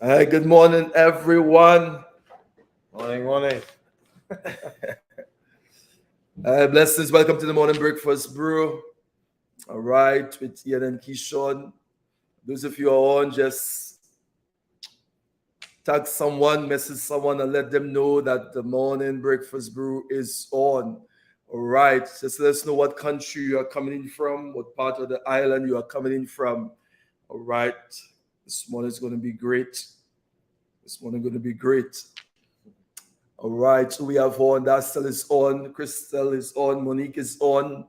Hi, good morning, everyone. Morning. Blessings. Welcome to the morning breakfast brew. All right, with Ian and Keeshon. Those of you who are on, just tag someone, message someone, and let them know that the morning breakfast brew is on. All right, just let us know what country you are coming in from, what part of the island you are coming in from. All right, this morning is going to be great. All right, so we have on, Dastel is on, Crystal is on, Monique is on.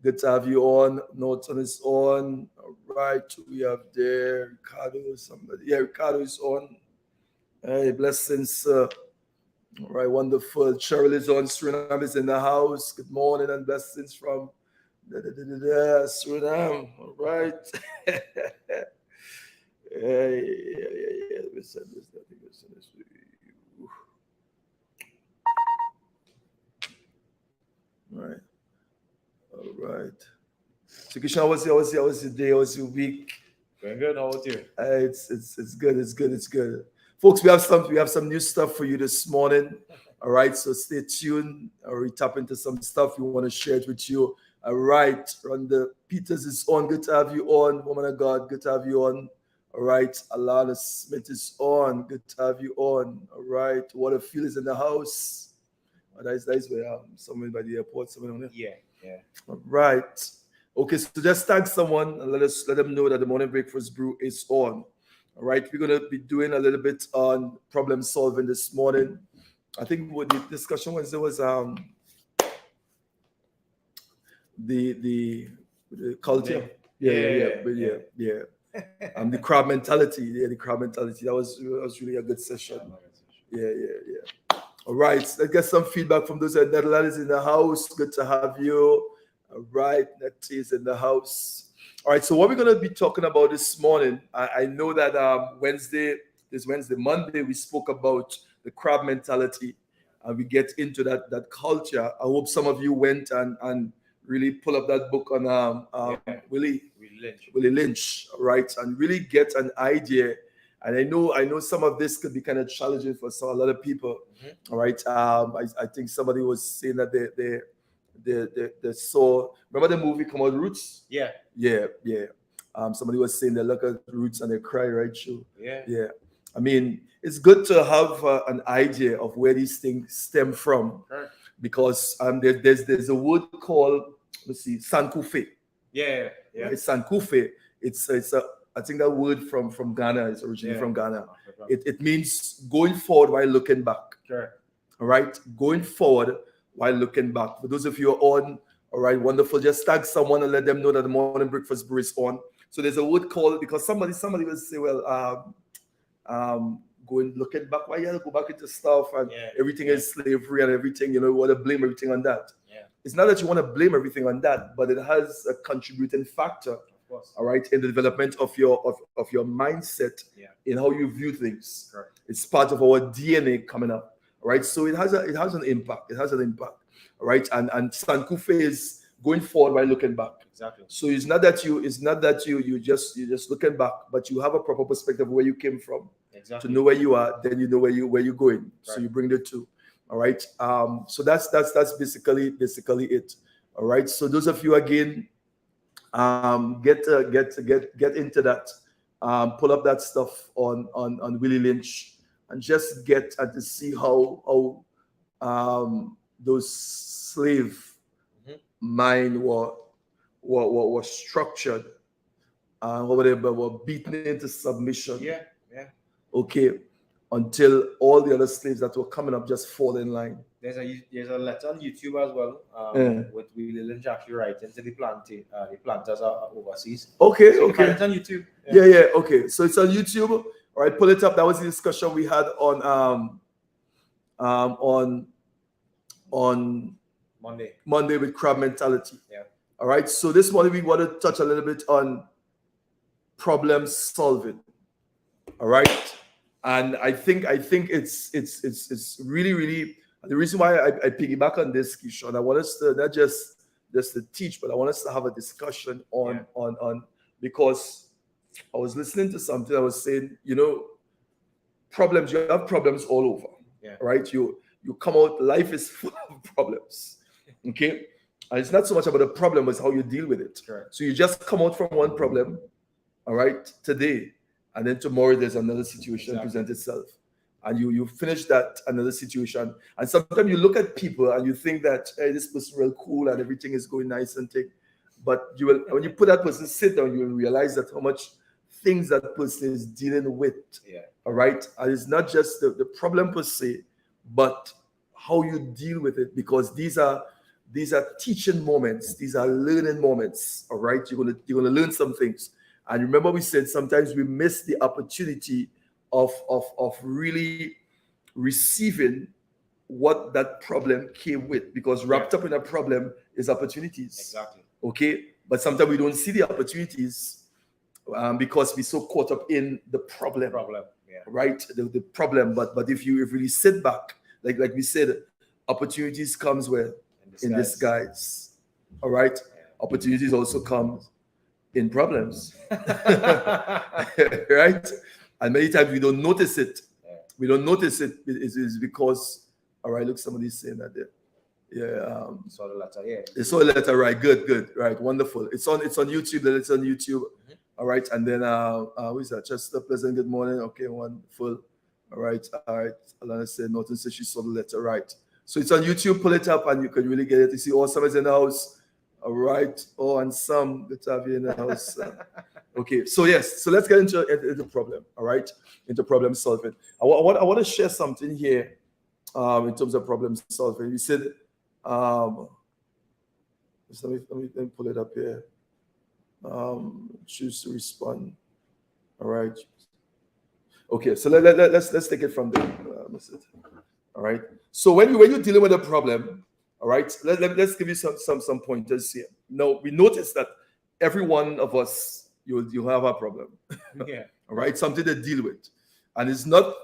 Good to have you on. Norton is on. All right, we have there Ricardo, somebody. Yeah, Ricardo is on. Hey, blessings. All right, wonderful. Cheryl is on. Suriname is in the house. Good morning and blessings from Suriname. All right. Yeah. We said this. I think we said this. Right. All right. So Keeshon, how was your day? How was your week? Going good. How about you? It's good. Folks, we have some new stuff for you this morning. All right, so stay tuned. We tap into some stuff. We want to share it with you. All right, Rhonda Peters is on. Good to have you on, woman of God. Good to have you on. All right, Alana Smith is on. Good to have you on. All right, Waterfield is in the house. Oh, that's where someone by the airport. Someone on there. Yeah. All right. Okay, so just tag someone and let them know that the morning breakfast brew is on. All right, we're gonna be doing a little bit on problem solving this morning. I think what the discussion Wednesday was the culture. Yeah. The crowd mentality. Yeah, the crowd mentality. That was really a good session. Yeah. All right, let's get some feedback from those at Netherlands in the house. Good to have you. All right, Nettie is in the house. All right, so what we're going to be talking about this morning, I know that Monday, we spoke about the crab mentality, and we get into that culture. I hope some of you went and really pull up that book on Willie Lynch, all right, and really get an idea. And I know some of this could be kind of challenging for a lot of people. Mm-hmm. All right, I think somebody was saying that they saw. Remember the movie come out, Roots? Yeah. Somebody was saying they look at Roots and they cry, right? Sure. Yeah. I mean, it's good to have an idea of where these things stem from, right. Because there's a word called, let's see, sankufe. Yeah. Right? Sankufe. It's I think that word from Ghana is originally from Ghana. It means going forward while looking back. Sure. All right, going forward while looking back. For those of you who are on, all right, wonderful. Just tag someone and let them know that the morning breakfast brew is on. So there's a word called, because somebody will say, well, looking back, why you have to go back into stuff and everything is slavery and everything, you want to blame everything on that. Yeah. It's not that you want to blame everything on that, but it has a contributing factor. All right, in the development of your mindset, in how you view things. Correct. It's part of our DNA coming up. All right, so it has an impact. All right, and Sankufe is going forward while looking back. Exactly. So it's not that you're just looking back, but you have a proper perspective of where you came from. Exactly. To know where you are, then you know where you're going. Right. So you bring the two. All right. So that's basically it. All right. So those of you again. Get into that. Pull up that stuff on Willie Lynch and just get to see how those slave mind were structured, were beaten into submission. Yeah. Okay, until all the other slaves that were coming up just fall in line. There's a letter on YouTube as well with Willie Lynch actually writing to the planters overseas. Okay. So you can find it on YouTube. Yeah. Okay, so it's on YouTube. All right, pull it up. That was the discussion we had on Monday with crab mentality. Yeah. All right. So this morning we want to touch a little bit on problem solving. All right. And I think it's really, really the reason why I piggyback on this, Keeshon. I want us to not to teach, but I want us to have a discussion on because I was listening to something. I was saying, problems. You have problems all over, right? You come out. Life is full of problems. Okay, and it's not so much about the problem, it's how you deal with it. Correct. So you just come out from one problem, all right, today, and then tomorrow there's another situation present itself, and you finish that another situation. And sometimes you look at people and you think that, hey, this person real cool and everything is going nice and thing, but you will, when you put that person sit down, you will realize that how much things that person is dealing with. All right, and it's not just the problem per se, but how you deal with it, because these are teaching moments, these are learning moments. All right, you're gonna learn some things. And remember, we said sometimes we miss the opportunity of really receiving what that problem came with, because wrapped up in a problem is opportunities. Exactly. Okay, but sometimes we don't see the opportunities because we're so caught up in the problem. Right, the problem. But if you really sit back, like we said, opportunities comes where in disguise. All right, opportunities also come in problems. Right, and many times we don't notice it. We don't notice it. It's because, all right, look, somebody's saying that there. Saw the letter. They saw the letter. Right, good, right, wonderful. It's on YouTube. It's on YouTube. All right, and then who is that? Chester Pleasant, good morning. Okay, wonderful. All right. Alana said Norton said she saw the letter. Right. So it's on YouTube. Pull it up and you can really get it. You see, all some is in the house. All right. Oh, and some good to have you in the house. Okay. So yes. So let's get into the problem. All right. Into problem solving. I want to share something here in terms of problem solving. We said, let me pull it up here. Choose to respond. All right. Okay, so let's take it from there. All right. So when you're dealing with a problem, all right, let's give you some pointers here. Now we notice that every one of us you have a problem. All right, something to deal with, and it's not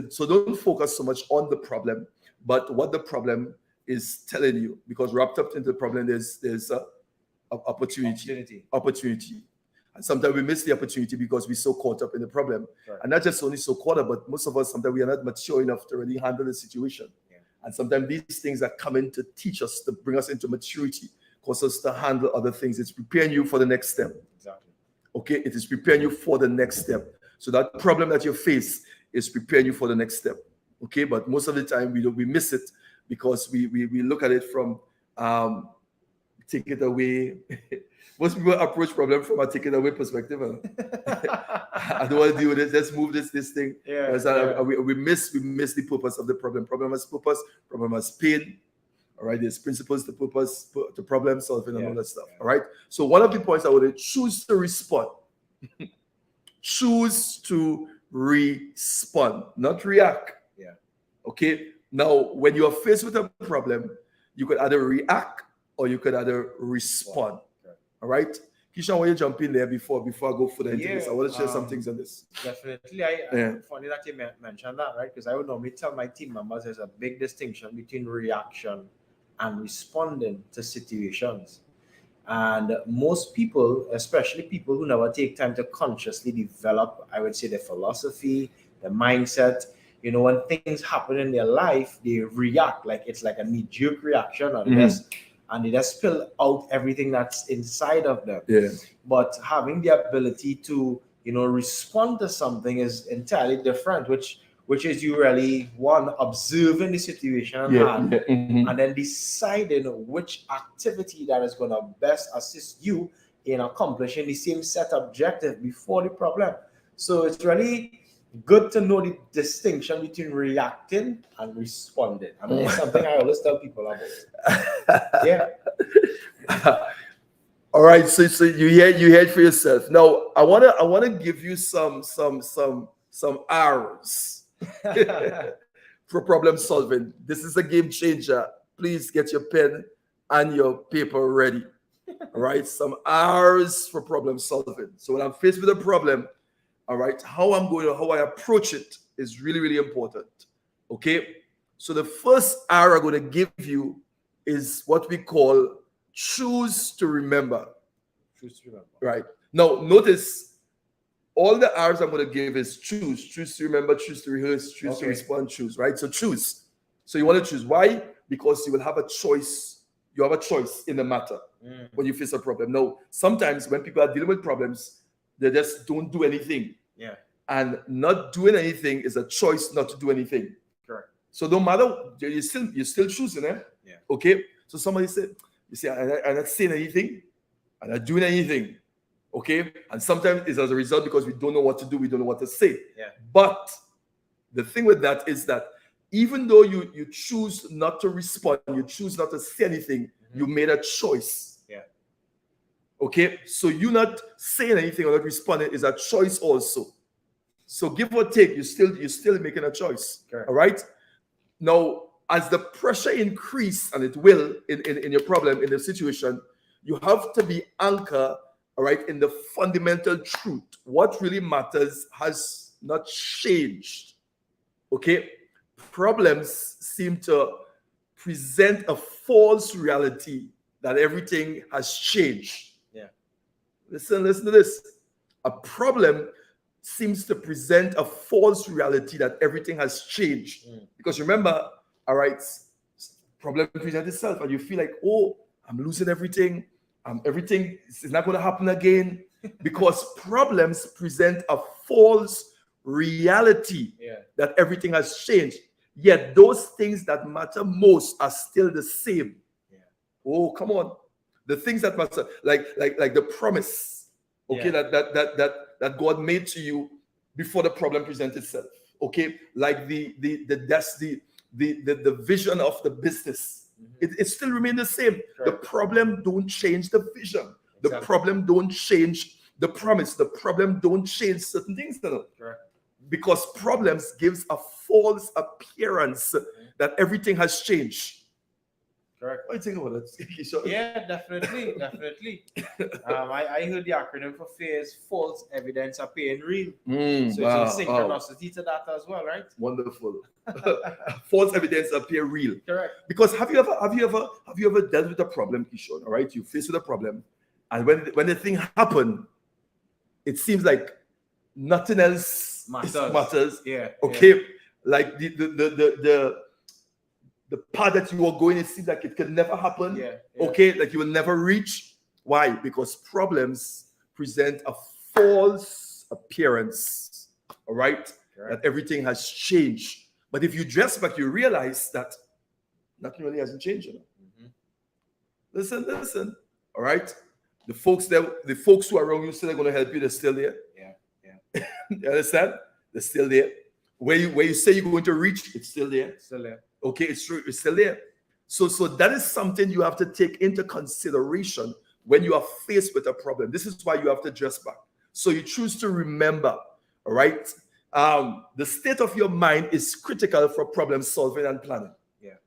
so don't focus so much on the problem, but what the problem is telling you, because wrapped up into the problem there's opportunity. And sometimes we miss the opportunity because we're so caught up in the problem. And not just only so caught up, but most of us, sometimes we are not mature enough to really handle the situation. And sometimes these things are coming to teach us, to bring us into maturity, cause us to handle other things. It's preparing you for the next step. Exactly. Okay, it is preparing you for the next step. So that problem that you face is preparing you for the next step. Okay, but most of the time we miss it because we look at it from take it away. Most people approach problem from a take it away perspective. I don't want to deal with it. Let's move this thing. We miss the purpose of the problem. Problem has purpose. Problem has pain. All right. There's principles to purpose, to problem solving, and all that stuff. All right. So one of the points I would choose to respond. Choose to respond, not react. Okay. Now, when you are faced with a problem, you could either react or you could either respond. All right, Keeshon, I want you to jump in there before I go further into this. I want to share some things on this. Definitely, funny that you mentioned that, right? Because I would normally tell my team members there's a big distinction between reaction and responding to situations. And most people, especially people who never take time to consciously develop, I would say, the philosophy, the mindset. You know, when things happen in their life, they react like it's like a knee-jerk reaction, and they just spill out everything that's inside of them. But having the ability to, respond to something is entirely different, which is you really observing the situation and then deciding which activity that is going to best assist you in accomplishing the same set objective before the problem. So it's really good to know the distinction between reacting and responding. I mean, it's something I always tell people about. All right, so you hear it for yourself. Now, I wanna give you some R's for problem solving. This is a game changer. Please get your pen and your paper ready. All right, some R's for problem solving. So when I'm faced with a problem, all right, how I approach it is really, really important. Okay, so the first R I'm going to give you is what we call choose to remember. Choose to remember. Right. Now, notice all the R's I'm going to give is choose. Choose to remember, choose to rehearse, choose to respond, choose. Right. So choose. So you want to choose. Why? Because you will have a choice. You have a choice in the matter when you face a problem. Now, sometimes when people are dealing with problems, they just don't do anything. Yeah. And not doing anything is a choice not to do anything. Correct. So no matter, you're still choosing, eh? Yeah. Okay. So somebody said, you see, I'm not saying anything, I'm not doing anything. Okay. And sometimes it's as a result because we don't know what to do, we don't know what to say. Yeah. But the thing with that is that even though you choose not to respond, you choose not to say anything, you made a choice. Yeah. Okay. So you not saying anything or not responding is a choice also. So give or take, you're still making a choice. Correct. All right. Now, as the pressure increase, and it will in your problem, in the situation, you have to be anchored, all right, in the fundamental truth. What really matters has not changed. Okay. Problems seem to present a false reality that everything has changed. Yeah. Listen to this. A problem seems to present a false reality that everything has changed. Because remember, all right, problem presents itself and you feel like, oh, I'm losing everything. Everything is not going to happen again. Because problems present a false reality that everything has changed. Yet those things that matter most are still the same. Yeah. Oh, come on. The things that matter, like the promise, okay, that God made to you before the problem presents itself. Okay, like the vision of the business. It still remains the same. Correct. The problem don't change the vision. Exactly. The problem don't change the promise. The problem don't change certain things. Correct. Because problems gives a false appearance that everything has changed. Correct. What do you think about that, Keeshon? Yeah, definitely. I heard the acronym for FAIR is false evidence appearing real. So it's a synchronicity to that as well, right? Wonderful. False evidence appear real. Correct. Because have you ever dealt with a problem, Keeshon? All right, you face with a problem, and when the thing happened, it seems like nothing else matters. Yeah. Okay. Yeah. Like the path that you are going, it seems like it can never happen. Yeah. Okay, like you will never reach. Why? Because problems present a false appearance. All right, that everything has changed. But if you dress back, you realize that nothing really hasn't changed. Listen. All right, the folks who are around you still are going to help you. They're still there. Yeah. You understand? They're still there. Where you say you're going to reach, it's still there. Still there. Okay, it's true. It's still there. So that is something you have to take into consideration when you are faced with a problem. This is why you have to dress back. So you choose to remember. All right. The state of your mind is critical for problem solving and planning. Yeah.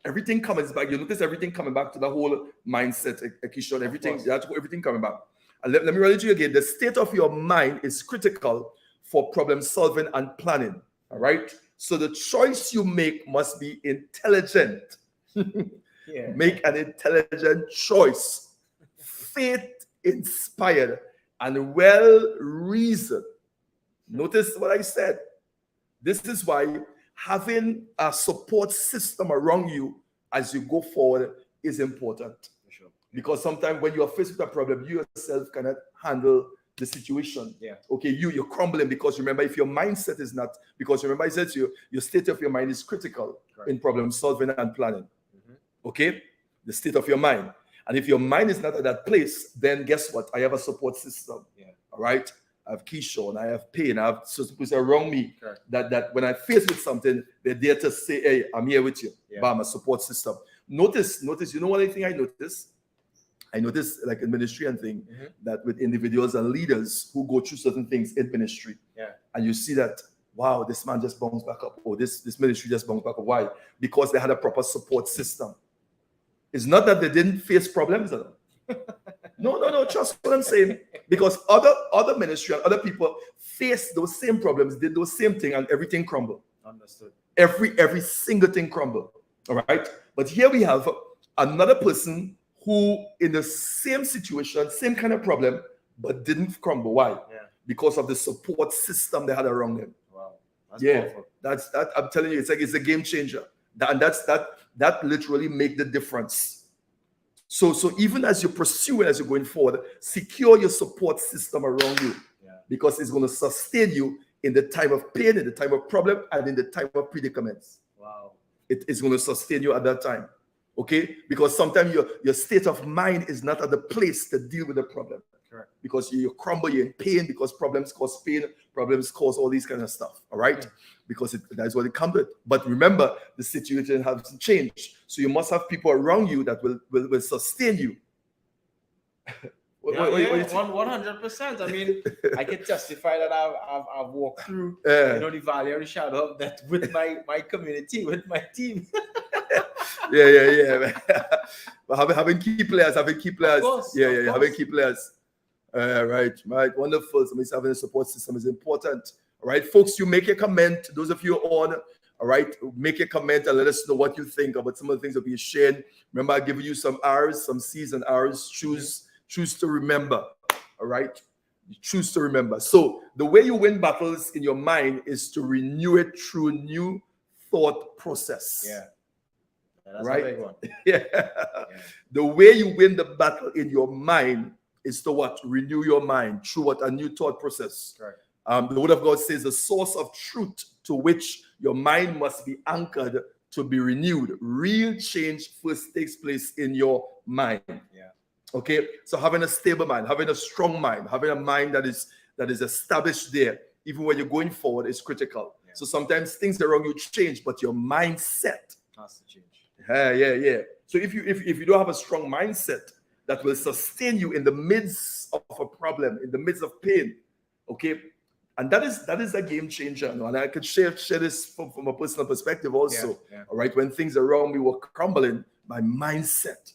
Everything comes back. You notice everything coming back to the whole mindset, Keeshon. Everything coming back. And let me read it to you again. The state of your mind is critical for problem solving and planning. All right. So the choice you make must be intelligent. Make an intelligent choice, faith inspired and well reasoned. Notice what I said. This is why having a support system around you as you go forward is important. Sure. Because sometimes when you are faced with a problem, you yourself cannot handle the situation. Yeah. Okay, you're crumbling because remember, if your mindset is not, because remember I said to you, your state of your mind is critical in problem solving and planning. Okay, the state of your mind. And if your mind is not at that place, then guess what? I have a support system. Yeah. All right. I have Keeshon, I have Pain, I have certain people around me that when I face with something, they're there to say, hey, I'm here with you. Yeah. Bam, a support system. Notice, you know what I think I noticed? I noticed, like in ministry and thing, that with individuals and leaders who go through certain things in ministry, and you see that, wow, this man just bounced back up, or this ministry just bounced back up. Why? Because they had a proper support system. It's not that they didn't face problems. No, trust what I'm saying. Because other ministry and other people faced those same problems, did those same thing, and everything crumbled. Understood. Every single thing crumbled. All right. But here we have another person who in the same situation, same kind of problem, but didn't crumble. Why? Yeah. Because of the support system they had around them. Wow. That's Yeah, powerful. that's that. I'm telling you, it's a game changer. That literally make the difference. So even as you pursue it, as you're going forward, secure your support system around you, because it's going to sustain you in the time of pain, in the time of problem, and in the time of predicaments. Wow. It is going to sustain you at that time. Okay? Because sometimes your state of mind is not at the place to deal with the problem. Correct. Because you crumble, you're in pain, because problems cause pain, problems cause all these kind of stuff. All right? Because that's what it comes with. But remember, the situation hasn't changed. So you must have people around you that will sustain you. What 100%. I mean, I can testify that I've walked through the valley of the shadow of death with my community, with my team. yeah. having key players. Of course. Having key players. Right. Wonderful. So having a support system is important. All right, folks, you make a comment. Those of you on, all right, make a comment and let us know what you think about some of the things that we shared. Remember, I give you some R's, some C's and R's. Choose to remember. All right, you choose to remember. So the way you win battles in your mind is to renew it through new thought process. That's right? A big one. The way you win the battle in your mind is to what? Renew your mind through what? A new thought process. Correct. The word of God says the source of truth to which your mind must be anchored to be renewed. Real change first takes place in your mind. Okay, so having a stable mind, having a strong mind, having a mind that is established there, even when you're going forward, is critical. So sometimes things around you change, but your mindset has to change. Yeah. So if you don't have a strong mindset that will sustain you in the midst of a problem, in the midst of pain, okay, and that is a game changer. And I could share this from a personal perspective also. All right, when things around me were crumbling, my mindset.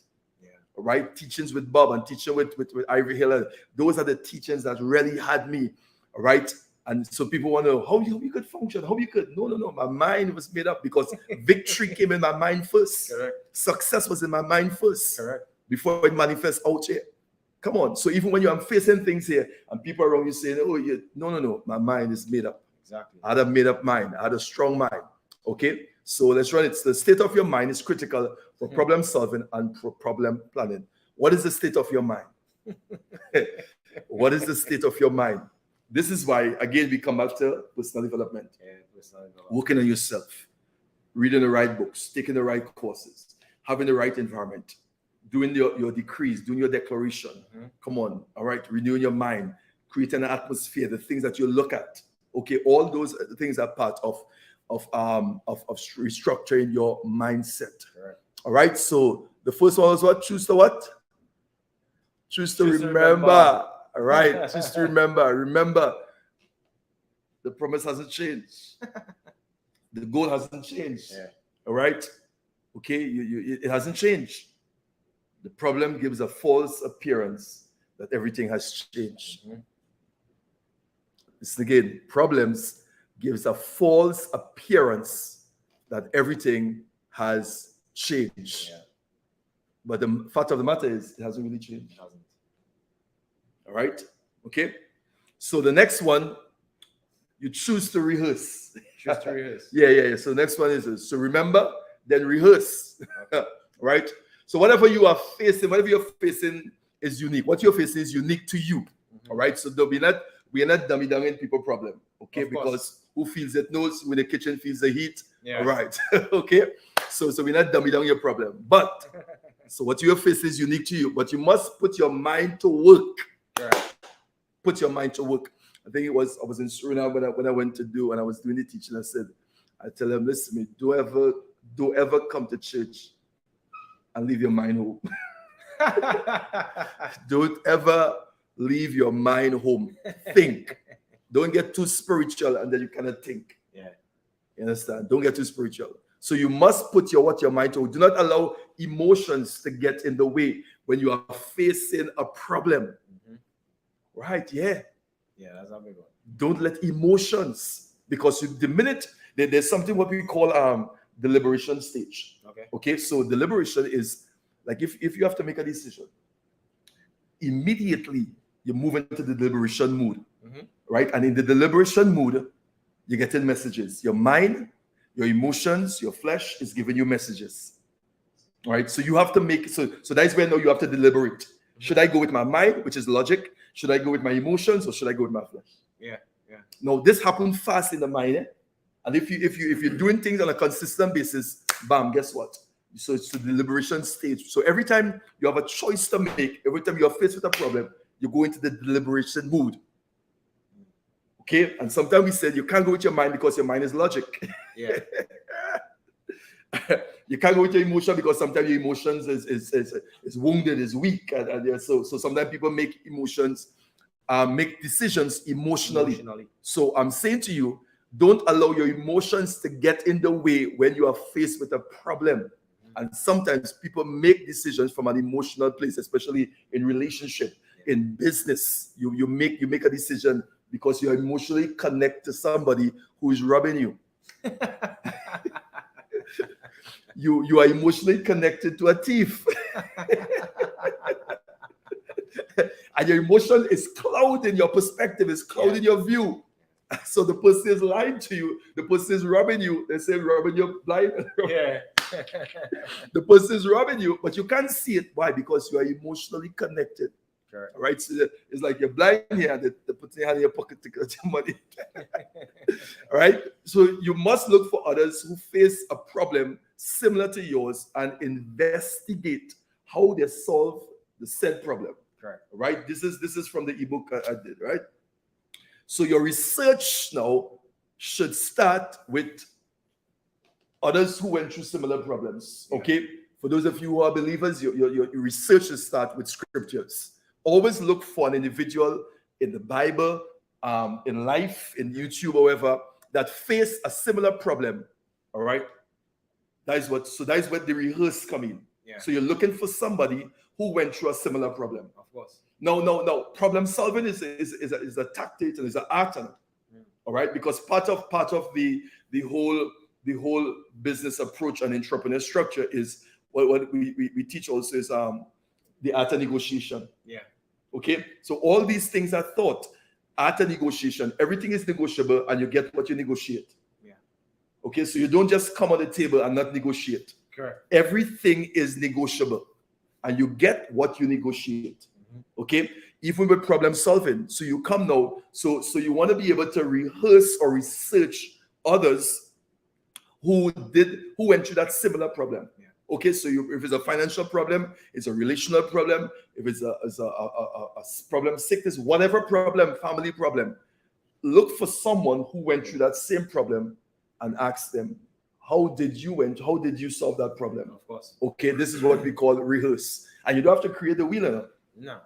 All right, teachings with Bob and teaching with Ivy Hill, those are the teachings that really had me. All right. And so people want to know how you could function, how you could. No. My mind was made up because victory came in my mind first. Correct. Success was in my mind first. Correct. Before it manifests out here. Come on. So even when you're facing things here and people around you saying, no, my mind is made up. Exactly. I had a made up mind. I had a strong mind. Okay. So let's run it. The state of your mind is critical for problem solving and for problem planning. What is the state of your mind? What is the state of your mind? This is why, again, we come back to personal development. Working on yourself, reading the right books, taking the right courses, having the right environment, doing your decrees, doing your declaration. Come on, all right, renewing your mind, creating an atmosphere, the things that you look at. Okay, all those things are part of restructuring your mindset. Correct. All right, so the first one was what? Choose to what? Choose to remember. All right, choose to remember. Remember, the promise hasn't changed. The goal hasn't changed. All right, okay, it hasn't changed. The problem gives a false appearance that everything has changed. This again, problems gives a false appearance that everything has changed. But the fact of the matter is, it hasn't really changed. It hasn't. All right? Okay? So the next one, you choose to rehearse. Choose to rehearse. Yeah. So the next one is, so remember, then rehearse. Right? So whatever you're facing is unique. What you're facing is unique to you. All right? So we're not dummy-dumming people problem. Okay? Because who feels it knows, when the kitchen feels the heat. All right. Okay? So we're not dumbing down your problem. But, so what you're facing is unique to you. But you must put your mind to work. Put your mind to work. I think I was in Suriname when I went to do, and I was doing the teaching. I tell them, listen, don't ever come to church and leave your mind home. Don't ever leave your mind home. Think. Don't get too spiritual and then you cannot think. You understand? Don't get too spiritual. So you must put your mind to. Do not allow emotions to get in the way when you are facing a problem. Right? Yeah, that's a big one. Don't let emotions, because the minute there's something what we call the liberation stage. Okay. So the liberation is like if you have to make a decision, immediately you move into the deliberation mood, right? And in the deliberation mood, you're getting messages. Your mind, your emotions, your flesh is giving you messages. Right? So you have to make so that is where now you have to deliberate. Should I go with my mind, which is logic? Should I go with my emotions, or should I go with my flesh? Yeah. No, this happens fast in the mind. And if you're doing things on a consistent basis, bam, guess what? So it's the deliberation stage. So every time you have a choice to make, every time you're faced with a problem, you go into the deliberation mood. Okay? And sometimes we said you can't go with your mind because your mind is logic. Yeah. You can't go with your emotion because sometimes your emotions is wounded, is weak. And so sometimes people make make decisions emotionally. So I'm saying to you, don't allow your emotions to get in the way when you are faced with a problem. And sometimes people make decisions from an emotional place, especially in relationship, in business. You make a decision because you're emotionally connected to somebody who is robbing you. You are emotionally connected to a thief. And your emotion is clouding your perspective, is clouding your view. So the person is lying to you, the person is robbing you. They say robbing you blind. Yeah. The person is robbing you, but you can't see it. Why? Because you are emotionally connected. Correct. Right? So it's like you're blind here, and they put their hand in your pocket to get your money. All right? So you must look for others who face a problem similar to yours and investigate how they solve the said problem. Correct. Right? This is from the ebook I did, right? So your research now should start with others who went through similar problems. Okay? For those of you who are believers, your research should start with scriptures. Always look for an individual in the Bible, in life, in YouTube, however, that face a similar problem. All right? That is where the rehearse come in. Yeah. So you're looking for somebody who went through a similar problem. Of course. No. Problem solving is a tactic and is an art. All right, because part of the whole business approach and entrepreneur structure is what we teach also is the art of negotiation. Yeah. Okay, so all these things are taught. Art of negotiation. Everything is negotiable, and you get what you negotiate. Yeah. Okay, so you don't just come on the table and not negotiate. Correct. Everything is negotiable, and you get what you negotiate. Okay, even with problem solving. So you come now. So you want to be able to rehearse or research others who went through that similar problem. Yeah. Okay, so if it's a financial problem, it's a relational problem, if it's a problem, sickness, whatever problem, family problem, look for someone who went through that same problem and ask them, how did you solve that problem? Of course. Okay, this is what we call rehearse. And you don't have to create the wheel. No.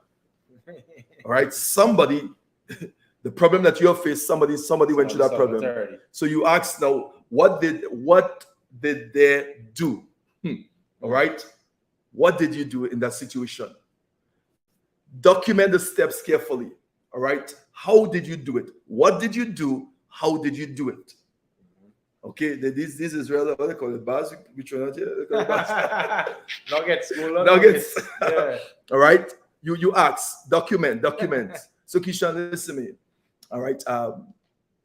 All right, somebody, the problem that you have faced, somebody went through that problem. So you ask now, what did they do? All right, what did you do in that situation? Document the steps carefully. All right, how did you do it? What did you do? How did you do it? Okay, this is rather what they call it, basic. Which one? Nuggets. Nuggets. Yeah. All right. You ask, document. So Keeshon, listen to me. All right.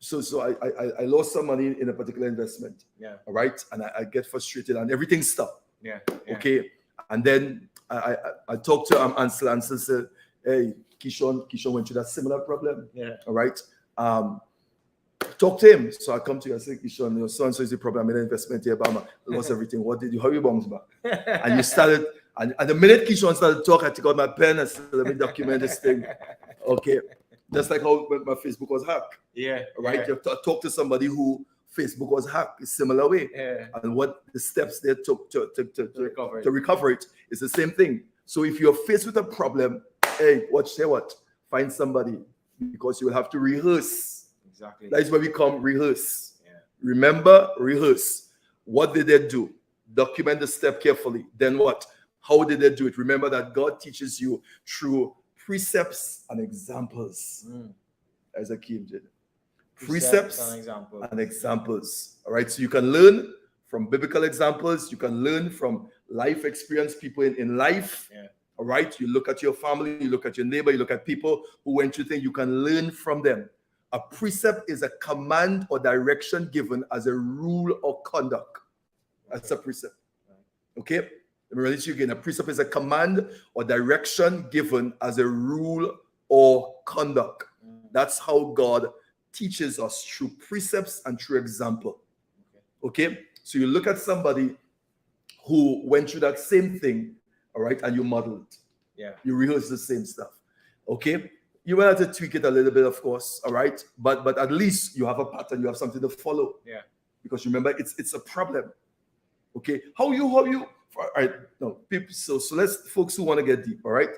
So I lost some money in a particular investment. Yeah. All right. And I get frustrated and everything stopped. Yeah. Okay. And then I talked to Ansel. Ansel said, hey, Keeshon went through that similar problem. Yeah. All right. Talk to him. So I come to you, I say, Keeshon, your son is the problem. I made an investment here, but I lost everything. What did you? How you bounce back? And you started. And the minute Keeshon started to talk, I took out my pen and said, let me document this thing. Okay. Just like how my Facebook was hacked. Yeah. Right? Yeah. You have to talk to somebody who Facebook was hacked a similar way. Yeah. And what the steps they took to recover it is the same thing. So if you're faced with a problem, hey, say what? Find somebody, because you will have to rehearse. Exactly. That is where we come rehearse. Yeah. Remember, rehearse. What did they do? Document the step carefully. Then what? How did they do it? Remember that God teaches you through precepts and examples. As Akeem did. Precepts and examples. All right. So you can learn from biblical examples. You can learn from life experience, people in life. Yeah. All right. You look at your family, you look at your neighbor, you look at people who went through things, you can learn from them. A precept is a command or direction given as a rule or conduct. That's a precept. Okay? Let me read it to you again. A precept is a command or direction given as a rule or conduct. That's how God teaches us, through precepts and through example. Okay? So you look at somebody who went through that same thing, all right, and you model it. Yeah. You rehearse the same stuff. Okay? You will have to tweak it a little bit, of course, all right? But at least you have a pattern, you have something to follow. Yeah. Because remember, it's a problem. Okay? How you all right, no, people, so let's, folks who want to get deep, all right?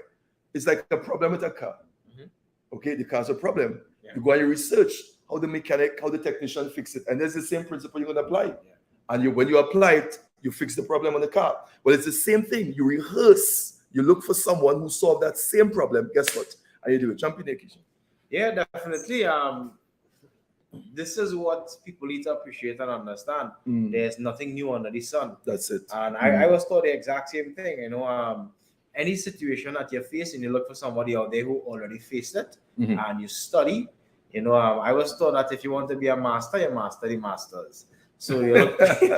It's like a problem with a car. Okay, the car's a problem. Yeah. You go and you research how the mechanic, how the technician fix it. And there's the same principle you're going to apply. Yeah. And when you apply it, you fix the problem on the car. Well, it's the same thing. You rehearse. You look for someone who solved that same problem. Guess what? And you do it. Jump in there, Keeshon. Yeah, definitely. This is what people need to appreciate and understand. There's nothing new under the sun. That's it. And I was taught the exact same thing. You know, any situation that you're facing, you look for somebody out there who already faced it, and you study. You know, I was taught that if you want to be a master, you master the masters. So you look, you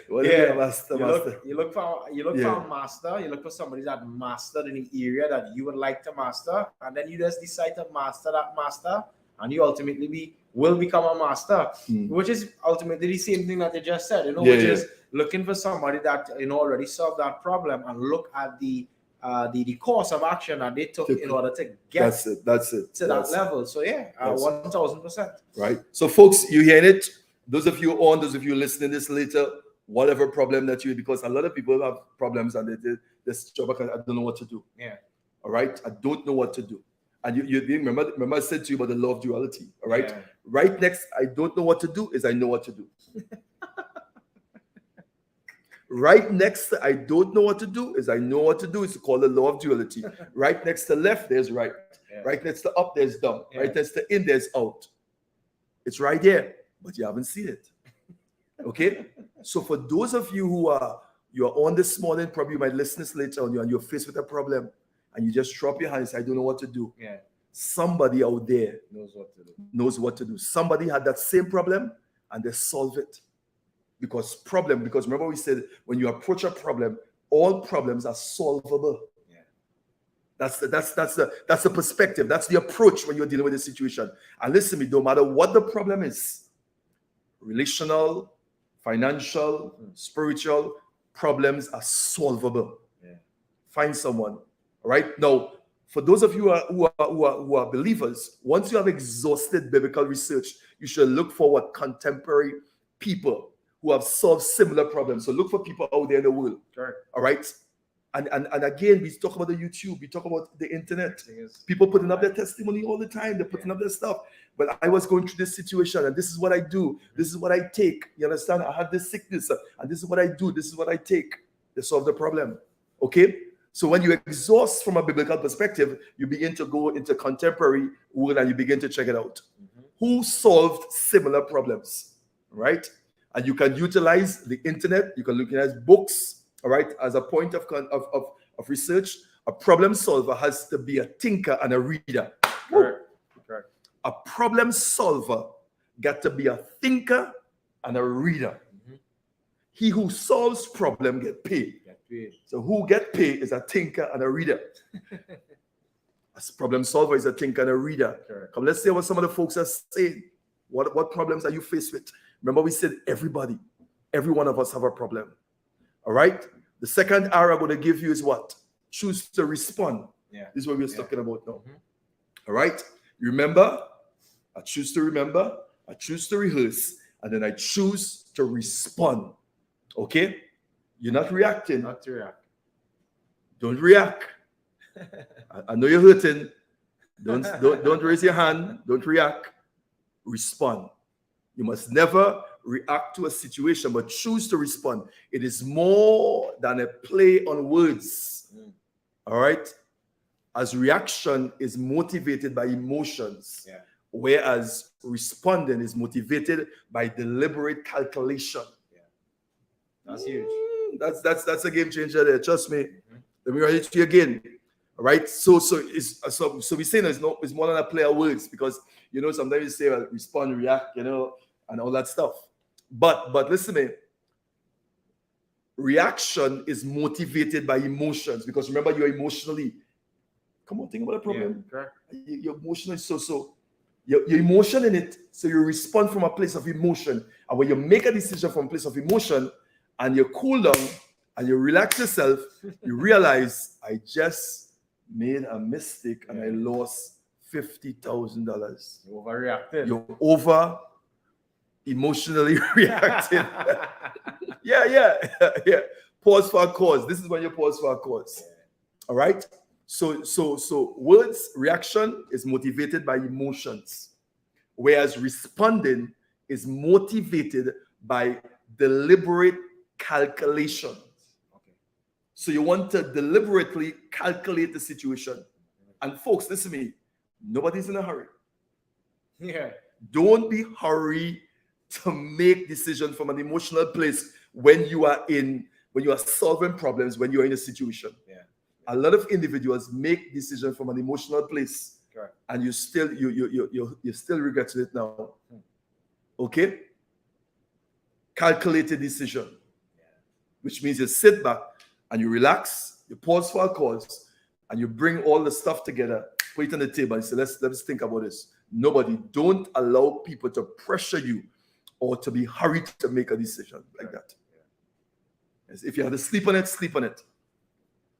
look for a master. You look for somebody that mastered in the area that you would like to master, and then you just decide to master that master, and you ultimately will become a master, which is ultimately the same thing that you just said. You know, which is looking for somebody that already solved that problem, and look at the course of action that they took in order to get that's it to that level. So 1000%. Right. So folks, you hearing it? Those of you listening this later, whatever problem that because a lot of people have problems and they job, I don't know what to do. Yeah. All right. I don't know what to do. And you remember I said to you about the law of duality. All right. Yeah. Right next, I don't know what to do is I know what to do. Right next to I don't know what to do is I know what to do. It's called the law of duality. Right next to left, there's right. Yeah. Right next to up, there's down. Yeah. Right next to in, there's out. It's right there, but you haven't seen it. Okay? So for those of you who you're on this morning, probably you might listen this later on, and you're faced with a problem, and you just drop your hand and say, I don't know what to do. Yeah. Somebody out there Knows what to do. Somebody had that same problem and they solve it. Because remember we said when you approach a problem, all problems are solvable. Yeah. That's the perspective. That's the approach when you're dealing with a situation. And listen to me, no matter what the problem is, relational, financial, spiritual, problems are solvable. Yeah. Find someone. All right. Now, for those of you who are believers, once you have exhausted biblical research, you should look for what contemporary people who have solved similar problems. So look for people out there in the world. Sure. All right. And again, we talk about the YouTube, we talk about the internet. People putting up their testimony all the time. They're putting up their stuff. But I was going through this situation, and this is what I do. This is what I take. You understand? I had this sickness, and this is what I do. This is what I take. They solve the problem. Okay? So when you exhaust from a biblical perspective, you begin to go into contemporary world and you begin to check it out. Who solved similar problems? Right? And you can utilize the internet. You can utilize books. All right, as a point of research. A problem solver has to be a thinker and a reader. Correct. A problem solver got to be a thinker and a reader. He who solves problem get paid. So who get paid is a thinker and a reader. A problem solver is a thinker and a reader. Correct. Come, let's see what some of the folks are saying. What problems are you faced with? Remember we said every one of us have a problem. All right. The second R I'm going to give you is what? Choose to respond. Yeah. This is what we're talking about now. All right. Remember, I choose to remember, I choose to rehearse, and then I choose to respond. Okay? You're not reacting. Not to react. Don't react. I know you're hurting. Don't raise your hand. Don't react. Respond. You must never react to a situation, but choose to respond. It is more than a play on words. All right? As reaction is motivated by emotions, whereas responding is motivated by deliberate calculation. That's huge. That's a game changer there. Trust me. Let me write it to you again. All right. So we're saying it's more than a play of words, because sometimes you say respond, react, and all that stuff. But listen to me. Reaction is motivated by emotions, because remember, you're emotionally. Come on, think about the problem. Yeah, correct. You're emotionally so your emotion in it, so you respond from a place of emotion. And when you make a decision from a place of emotion and you cool down and you relax yourself, you realize, I just made a mistake and I lost $50,000. You overreacted. You're over emotionally reacted. Yeah. Pause for a cause. This is when you pause for a cause. All right. So words, reaction is motivated by emotions, whereas responding is motivated by deliberate calculations. Okay. So you want to deliberately calculate the situation. And folks, listen to me. Nobody's in a hurry. Yeah. Don't be hurried to make decisions from an emotional place when you are solving problems, when you are in a situation. Yeah. A lot of individuals make decisions from an emotional place, Correct. and you still regret it now. Okay? Calculated decision, which means you sit back and you relax, you pause for a cause, and you bring all the stuff together, put it on the table, and say, let's think about this. Don't allow people to pressure you or to be hurried to make a decision like that. Yes, if you have to sleep on it, sleep on it.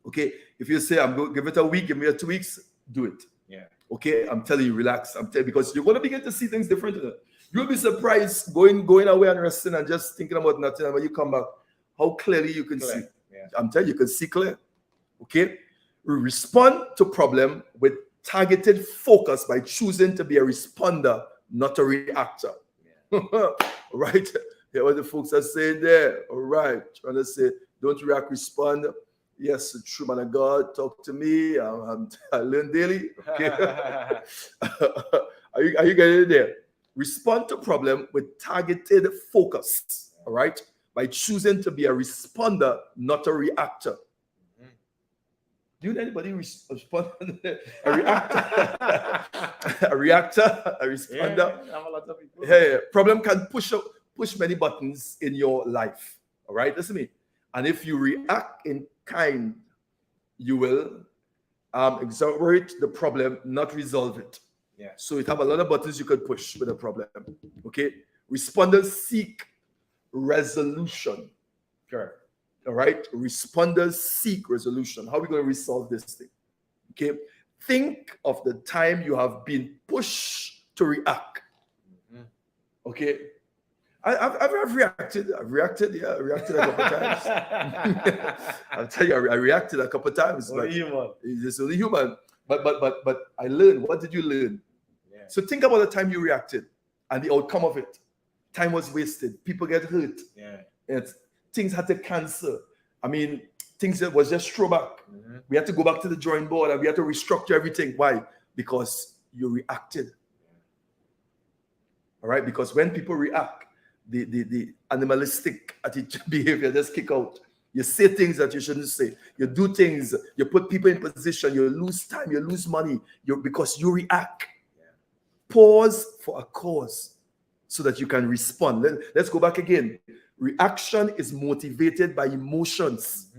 Okay, if you say, I'm going to give it a week, give me 2 weeks, do it. Yeah. Okay, I'm telling you, relax. Because you're going to begin to see things differently. You'll be surprised going away and resting and just thinking about nothing. And when you come back, how clearly you can see. Yeah. I'm telling you, you can see clear. Okay, we respond to problem with targeted focus by choosing to be a responder, not a reactor. Yeah. Right? Hear what the folks are saying there. All right, trying to say, don't react, respond. Yes, true man of God, talk to me. I learn daily. Okay. Are you getting it there? Respond to problem with targeted focus. All right, by choosing to be a responder, not a reactor. Do you know anybody respond? A reactor, a reactor, a responder. Yeah, I'm a lot of people. Yeah. Problem can push many buttons in your life. All right, listen to me. And if you react in kind, you will exacerbate the problem, not resolve it. Yeah. So it have a lot of buttons you could push with a problem. Okay. Responders seek resolution. Sure. All right. Responders seek resolution. How are we going to resolve this thing? Okay. Think of the time you have been pushed to react. Okay. I've reacted. Yeah, I reacted a couple of times. I'll tell you, I reacted a couple of times. Only human. It's only human. But I learned. What did you learn? Yeah. So think about the time you reacted and the outcome of it. Time was wasted. People get hurt. Yeah. Things had to cancel. I mean, things that was just throwback. We had to go back to the drawing board and we had to restructure everything. Why? Because you reacted. All right. Because when people react, the animalistic attitude behavior just kick out. You say things that you shouldn't say. You do things. You put people in position. You lose time. You lose money. Because you react. Yeah. Pause for a cause so that you can respond. Let's go back again. Reaction is motivated by emotions,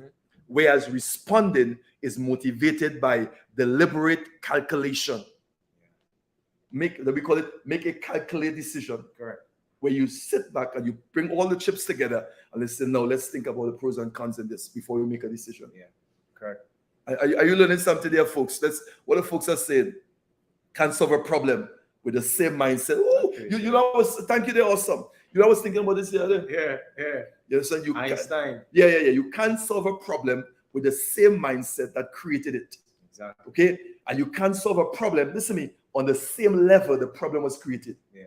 whereas responding is motivated by deliberate calculation. Make a calculated decision. Correct. Where you sit back and you bring all the chips together and let's say, no, let's think about the pros and cons in this before we make a decision. Yeah, correct. Are you learning something there, folks? That's what the folks are saying. Can't solve a problem with the same mindset. Oh, okay. Thank you, they're awesome. I was thinking about this the other day. Yeah. You understand? Einstein. Yeah. You can't solve a problem with the same mindset that created it. Exactly. Okay? And you can't solve a problem, listen to me, on the same level the problem was created. Yeah.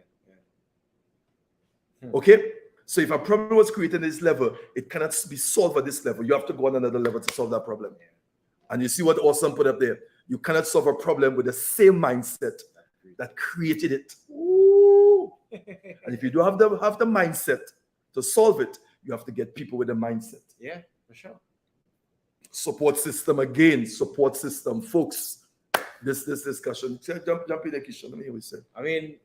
Okay, so if a problem was created at this level, it cannot be solved at this level. You have to go on another level to solve that problem. And you see what Awesome put up there. You cannot solve a problem with the same mindset that created it. Ooh. And if you don't have the mindset to solve it, you have to get people with the mindset. Yeah. For sure. Support system again. Support system, folks. This discussion. Jump in there, Keeshon. Let me hear what you say. I mean,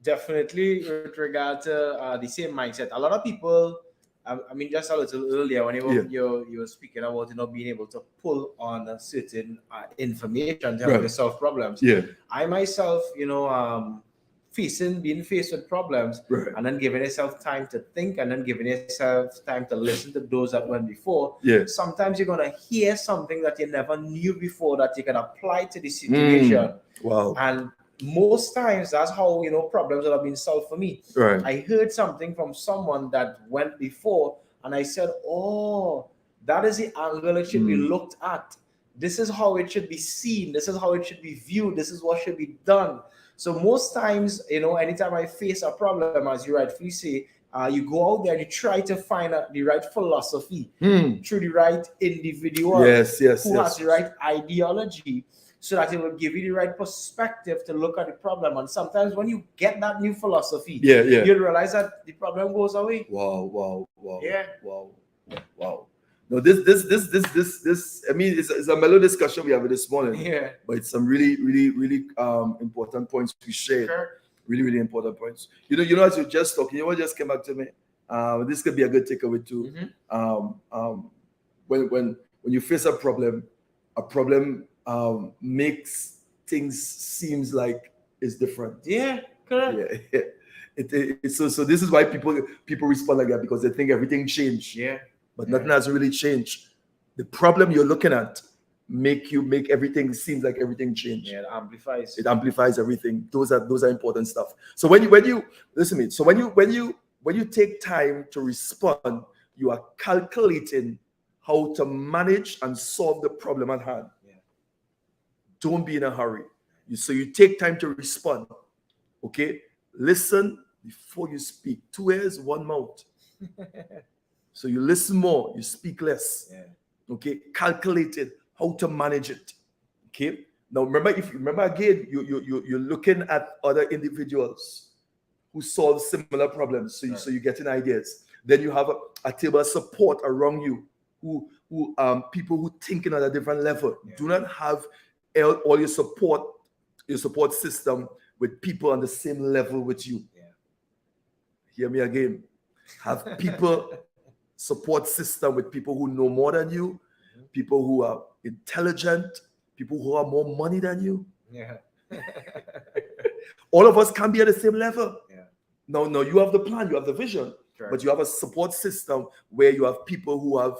definitely with regard to the same mindset. A lot of people, I mean, just a little earlier when you were speaking about being able to pull on a certain information to help you solve problems. Yeah. I myself, being faced with problems, and then giving yourself time to think, and then giving yourself time to listen to those that went before. Yeah. Sometimes you're gonna hear something that you never knew before that you can apply to the situation. Wow. And most times that's how problems that have been solved for me. Right. I heard something from someone that went before, and I said, "Oh, that is the angle it should be looked at. This is how it should be seen. This is how it should be viewed. This is what should be done." So most times, anytime I face a problem, as you rightfully say, you go out there and you try to find the right philosophy through the right individual who has the right ideology, so that it will give you the right perspective to look at the problem. And sometimes when you get that new philosophy, you'll realize that the problem goes away. Wow. Yeah. Wow. No, this. I mean, it's a mellow discussion we have this morning. Yeah. But it's some really important points we shared. Sure. Really important points. As you're just talking, what just came back to me. This could be a good takeaway too. When you face a problem makes things seems like it's different. Yeah. Correct. Yeah. So this is why people respond like that, because they think everything changed. Yeah. But nothing has really changed. The problem you're looking at make everything seems like everything changed. Yeah, it amplifies everything. Those are important stuff. So when you listen to me, so when you take time to respond, you are calculating how to manage and solve the problem at hand. Yeah. Don't be in a hurry. So you take time to respond. Okay? Listen before you speak. 2 ears, 1 mouth. So you listen more, you speak less. Yeah. Okay, calculated how to manage it. Okay. Now remember again, you're looking at other individuals who solve similar problems. So you're getting ideas. Then you have a table of support around you, who people who think in at a different level. Yeah. Do not have all your support system with people on the same level with you. Yeah. Hear me again. Have people support system with people who know more than you, people who are intelligent, people who have more money than you. Yeah. All of us can be at the same level. Yeah. No, you have the plan, you have the vision, but you have a support system where you have people who have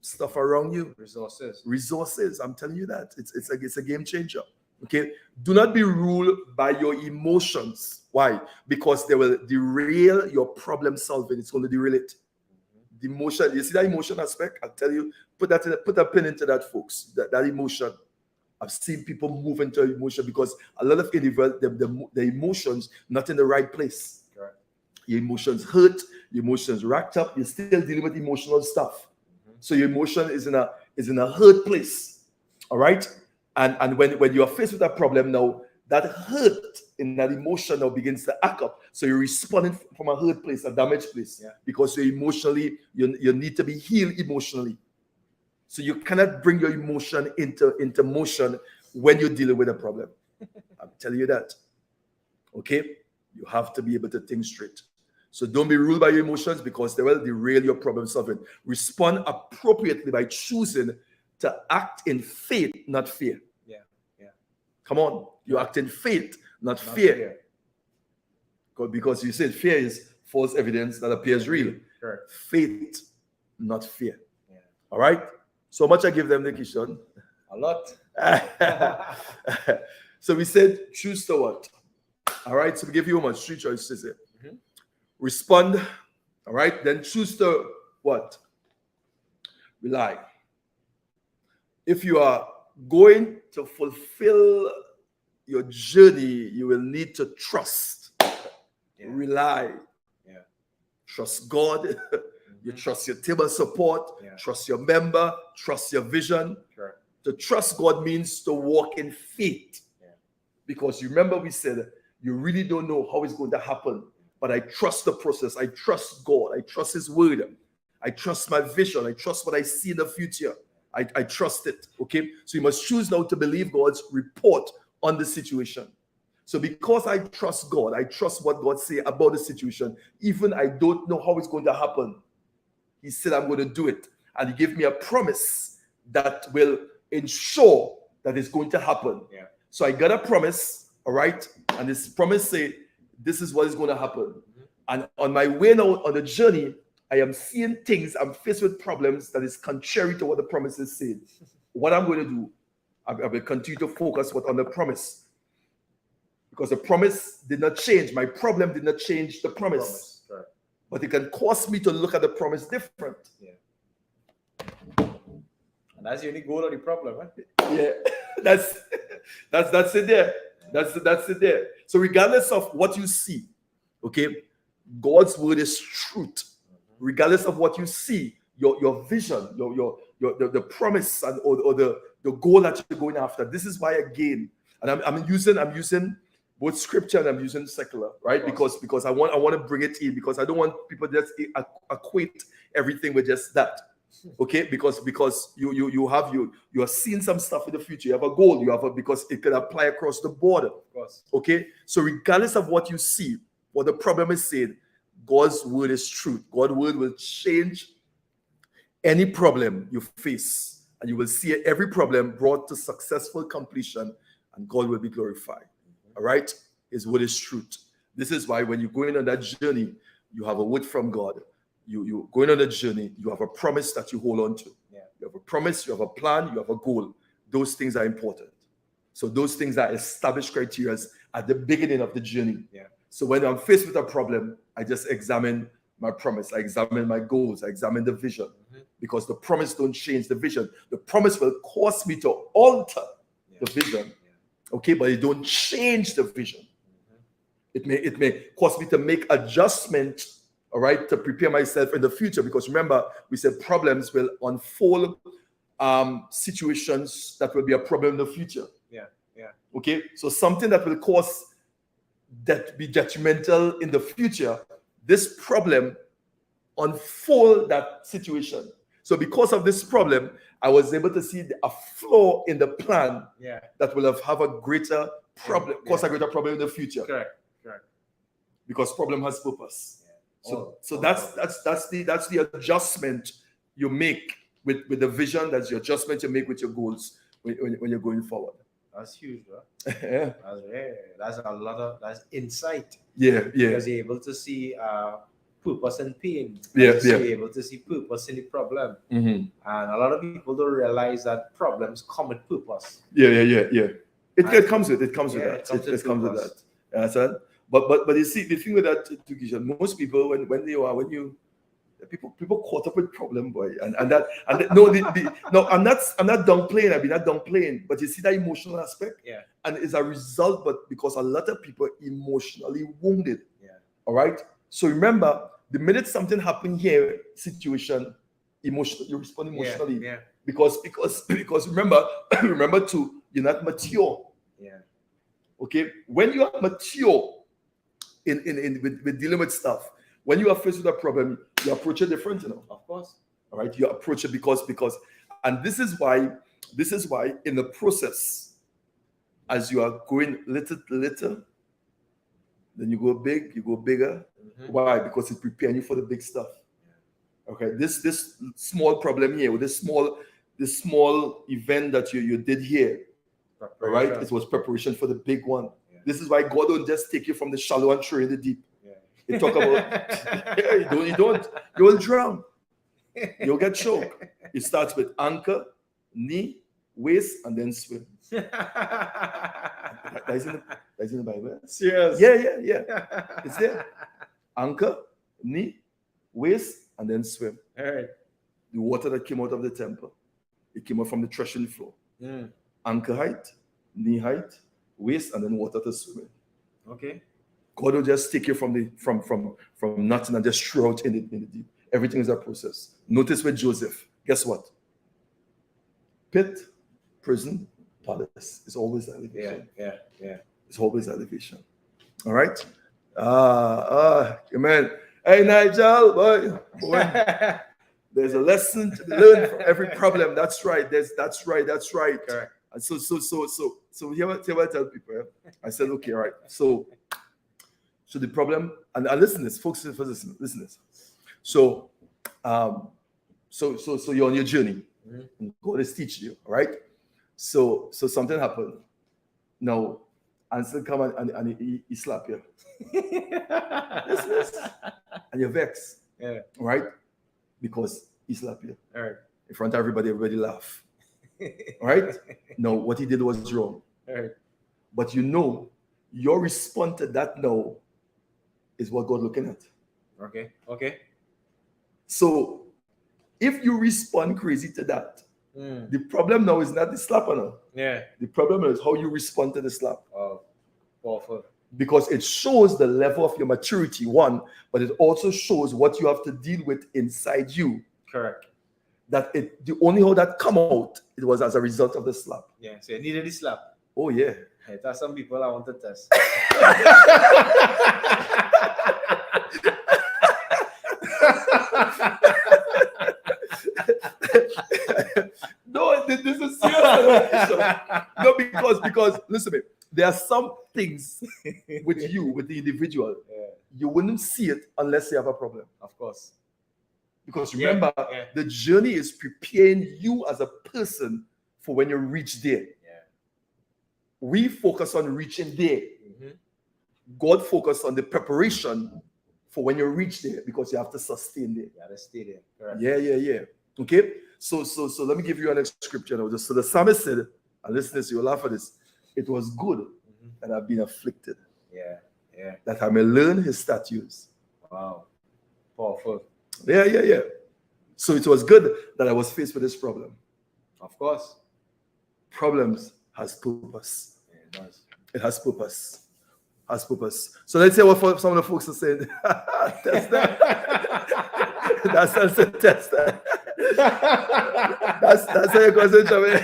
stuff around you. Resources. I'm telling you that. It's a game changer. Okay. Do not be ruled by your emotions. Why? Because they will derail your problem solving. It's going to derail it. The emotion, you see that emotion aspect? I'll tell you, put a pin into that, folks. That emotion. I've seen people move into emotion because a lot of individuals, the emotions not in the right place. Correct. Your emotions hurt, your emotions racked up, you're still dealing with emotional stuff. So your emotion is in a hurt place. All right? And when you are faced with a problem now, that hurt in that emotion now begins to act up. So you're responding from a hurt place, a damaged place, because you're emotionally, you need to be healed emotionally. So you cannot bring your emotion into motion when you're dealing with a problem. I'm telling you that. Okay? You have to be able to think straight. So don't be ruled by your emotions, because they will derail your problem solving. Respond appropriately by choosing to act in faith, not fear. Yeah. Come on. You act in faith, not fear. Because you said fear is false evidence that appears real. Correct. Faith, not fear. Yeah. All right? So much I give them, Keeshon. A lot. So we said choose to what? All right? So we give you much 3 choices here. Respond. All right? Then choose to what? Rely. If you are going to fulfill your journey, you will need to trust, rely, trust God, you trust your table support, trust your member, trust your vision. Sure. To trust God means to walk in faith, because you remember we said you really don't know how it's going to happen, but I trust the process. I trust God. I trust His word. I trust my vision. I trust what I see in the future. I trust it. Okay. So you must choose now to believe God's report on the situation. So because I trust God, I trust what God say about the situation, even I don't know how it's going to happen. He said, I'm going to do it. And he gave me a promise that will ensure that it's going to happen. Yeah. So I got a promise, all right? And this promise say, this is what is going to happen. And on my way now on the journey, I am seeing things, I'm faced with problems that is contrary to what the promise is saying. What I'm going to do, I will continue to focus on the promise. Because the promise did not change. My problem did not change the promise. Right. But it can cause me to look at the promise different. Yeah. And that's the only goal of the problem, right? Yeah. That's it there. That's it there. So regardless of what you see, okay, God's word is truth. Regardless of what you see, your vision, the promise and or the goal that you're going after. This is why again, and I'm using both scripture and I'm using secular, right? Because I want to bring it in, because I don't want people just equate everything with just that. Okay, because you are seeing some stuff in the future. You have a goal, because it can apply across the board. Of course. Okay, so regardless of what you see, what the problem is saying, God's word is truth. God's word will change any problem you face, and you will see every problem brought to successful completion, and God will be glorified. All right, His word is truth. This is why when you're going on that journey, you have a word from God. You're going on a journey, you have a promise that you hold on to. Yeah. You have a promise, you have a plan, you have a goal. Those things are important. So those things are established criteria at the beginning of the journey. Yeah. So when I'm faced with a problem, I just examine my promise. I examine my goals. I examine the vision. Because the promise don't change the vision. The promise will cause me to alter the vision. Okay, but it don't change the vision. It may cause me to make adjustment, all right, to prepare myself in the future. Because remember, we said problems will unfold situations that will be a problem in the future. Yeah. Okay, so something that will cause that be detrimental in the future, this problem unfold that situation. So because of this problem, I was able to see a flaw in the plan that will have a greater problem, cause a greater problem in the future. Correct. Because problem has purpose. Yeah. So that's the adjustment you make with the vision. That's the adjustment you make with your goals when you're going forward. That's huge, bro. Yeah. That's insight. Yeah. Because you're able to see purpose and pain. You're able to see purpose in the problem. And a lot of people don't realize that problems come with purpose. Yeah. It comes with that. It comes with that. Understand? But you see, the thing with that, Keeshon, most people people caught up with problem, boy, and I'm not downplaying. I've been not downplaying, but you see that emotional aspect, and it's a result, but because a lot of people emotionally wounded, all right. So remember, the minute something happened here, situation, emotional, you respond emotionally, because remember too, you're not mature, okay. When you are mature with dealing with stuff. When you are faced with a problem, you approach it different, Of course. All right, you approach it because, and this is why in the process, as you are going little, then you go big, you go bigger. Why? Because it's preparing you for the big stuff. Okay, this small problem here, with this small event that you did here, all right, it was preparation for the big one. This is why God don't just take you from the shallow and throw you in the deep. You talk about, you will drown. You'll get choked. It starts with anchor, knee, waist, and then swim. That's in the Bible. Serious? Yeah. It's there. Anchor, knee, waist, and then swim. All right. The water that came out of the temple, it came out from the threshing floor. Anchor height, knee height, waist, and then water to swim in. Okay. God will just take you from nothing and just throw out in the deep. Everything is a process. Notice with Joseph, guess what? Pit, prison, palace. It's always elevation. Yeah. It's always elevation. All right? Amen. Hey, Nigel, boy. There's a lesson to be learned from every problem. That's right. That's right. Correct. And so here I tell people. I said, okay, all right. So the problem, and listen this, folks, listen this. So you're on your journey. And God is teaching you, all right? So something happened. Now, Ansel come and he slap you. Listen. And you're vexed. Yeah. Right? Because he slapped you. All right. In front of everybody laugh. All right? No, what he did was wrong. All right. But you know, your response to that no is what God looking at. Okay. So if you respond crazy to that, the problem now is not the slap now. Yeah. The problem is how you respond to the slap. Oh, awful. Because it shows the level of your maturity, one, but it also shows what you have to deal with inside you. Correct. That the only how that come out, it was as a result of the slap. Yeah, so you needed the slap. Oh yeah. Hey, that's some people I want to test. No, this is serious. No, because listen to me. There are some things with the individual, you wouldn't see it unless you have a problem. Of course. Because remember, the journey is preparing you as a person for when you reach there. Yeah. We focus on reaching there. God focus on the preparation for when you reach there, because you have to sustain there. You have to stay there. Correct. Yeah. Okay. So let me give you an scripture now. So the psalmist said, and listen to this, you'll laugh at this. It was good that I've been afflicted. Yeah. That I may learn his statutes. Wow. Powerful. Yeah. So it was good that I was faced with this problem. Of course. Problems has purpose. Yeah, it does. It has purpose. So let's say what some of the folks are saying. Test that. That's a test. That's how you concentrate.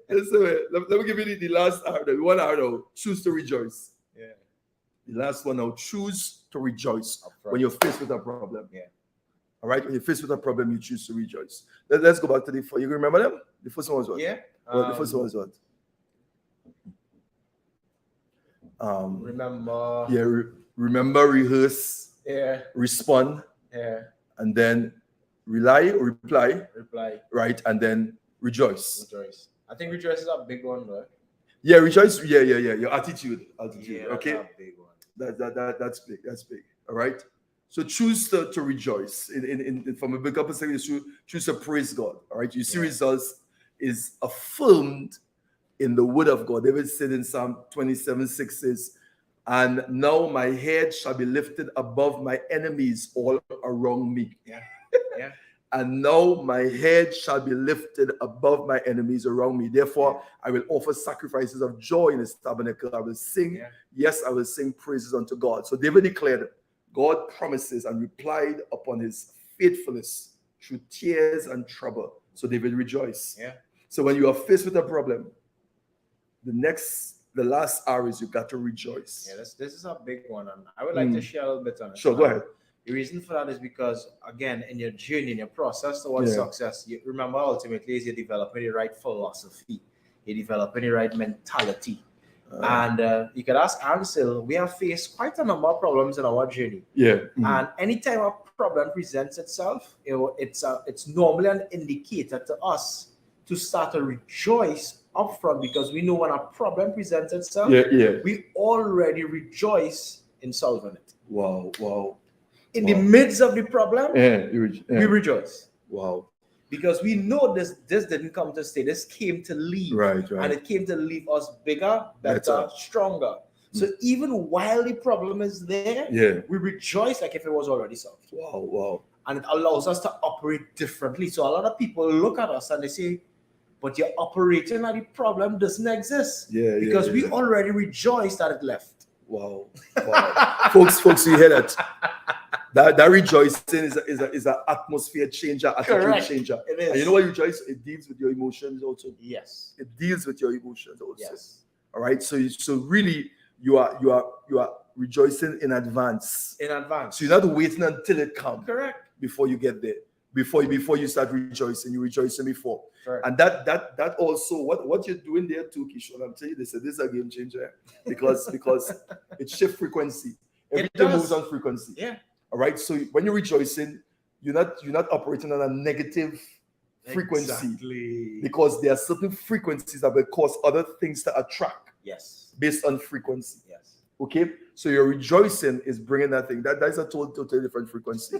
Listen, let me give you the last arrow. One arrow. Choose to rejoice. Yeah. The last one now. Choose to rejoice when you're faced with a problem. Yeah. All right. When you're faced with a problem, you choose to rejoice. Let's go back to you remember them? The first one was what? Yeah. The first one was what? Remember. Yeah. Remember, rehearse. Yeah. Respond. Yeah. And then reply. Reply. Right. And then rejoice. I think rejoice is a big one, though. Yeah, rejoice. Yeah. Your attitude. Yeah, okay. That's a big one. That's big. That's big. All right. So choose to rejoice. From a bigger perspective, choose to praise God. All right. You see, results is affirmed in the word of God. David said in Psalm 27:6 says, "And now my head shall be lifted above my enemies all around me." Yeah. And now my head shall be lifted above my enemies around me. Therefore, I will offer sacrifices of joy in his tabernacle. I will sing. Yeah. Yes, I will sing praises unto God. So David declared, God promises and replied upon his faithfulness through tears and trouble. So David rejoiced. Yeah. So when you are faced with a problem, the last hour is you got to rejoice. Yeah, this is a big one, and I would like to share a little bit on it. Sure, go ahead. The reason for that is because, again, in your journey, in your process towards success, you remember ultimately is you're developing the right philosophy, you're developing the right mentality. And you could ask Ansel, we have faced quite a number of problems in our journey. Yeah. And anytime a problem presents itself, it's normally an indicator to us to start to rejoice upfront, because we know when a problem presents itself, we already rejoice in solving it. Wow. In the midst of the problem, we rejoice. Wow. Because we know this didn't come to stay. This came to leave. Right. And it came to leave us bigger, better, stronger. So even while the problem is there, we rejoice like if it was already solved. Wow. And it allows us to operate differently. So a lot of people look at us and they say, but you're operating and the problem doesn't exist. Because we already rejoiced that it left. Wow. folks, you hear that? That rejoicing is an atmosphere changer, attitude changer. It is. And you know what rejoice? It deals with your emotions also. Yes. It deals with your emotions also. Yes. All right. So really you are rejoicing in advance. In advance. So you're not waiting until it comes. Correct. Before you get there. Before you start rejoicing, you're rejoicing before. Correct. And that also what you're doing there too, Keeshon, I'm telling you this is a game changer because it shifts frequency. Everything moves on frequency. Yeah. All right. So when you're rejoicing, you're not operating on a negative frequency. Exactly. Because there are certain frequencies that will cause other things to attract. Yes. Based on frequency. Yes. Okay. So your rejoicing is bringing that thing. That is a totally different frequency.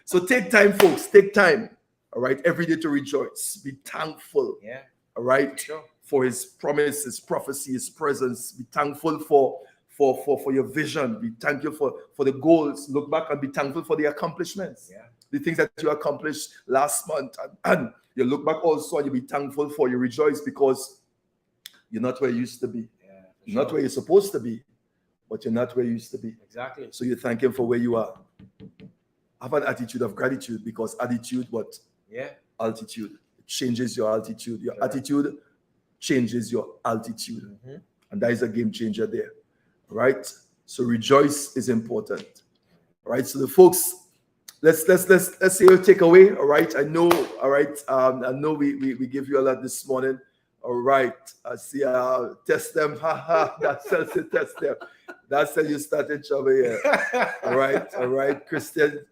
So take time, folks. Take time. All right. Every day to rejoice. Be thankful. Yeah. All right. Sure. For his promise, his prophecy, his presence. Be thankful for your vision. Be thankful for the goals. Look back and be thankful for the accomplishments. Yeah. The things that you accomplished last month. And you look back also and you be thankful for, you rejoice because you're not where you used to be. Yeah, you're not where you're supposed to be, but you're not where you used to be. Exactly. So you thank him for where you are. Have an attitude of gratitude because attitude, what? Yeah. Altitude. It changes your altitude. Your attitude changes your altitude. Mm-hmm. And that is a game changer there. Right? So rejoice is important. All right. So the folks, let's say your takeaway. All right. I know. All right. I know we give you a lot this morning. All right. I see. Test them. That says it. Test them. That's how you started trouble here. All right. All right. Christian,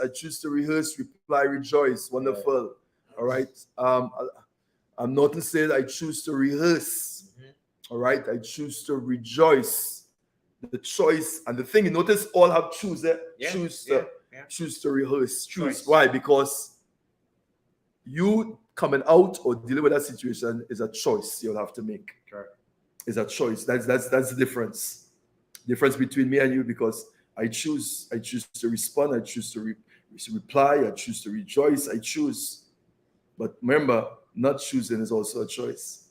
I choose to rehearse, reply, rejoice. Wonderful. All right. I'm Norton said I choose to rehearse. Mm-hmm. All right. I choose to rejoice. The choice and the thing, you notice all have choose it. Yeah. Choose to rehearse. Choose. Why? Because you coming out or dealing with that situation is a choice you'll have to make. Correct. It's a choice. That's the difference. Difference between me and you, because I choose to respond, I choose to reply, I choose to rejoice, I choose. But remember, not choosing is also a choice.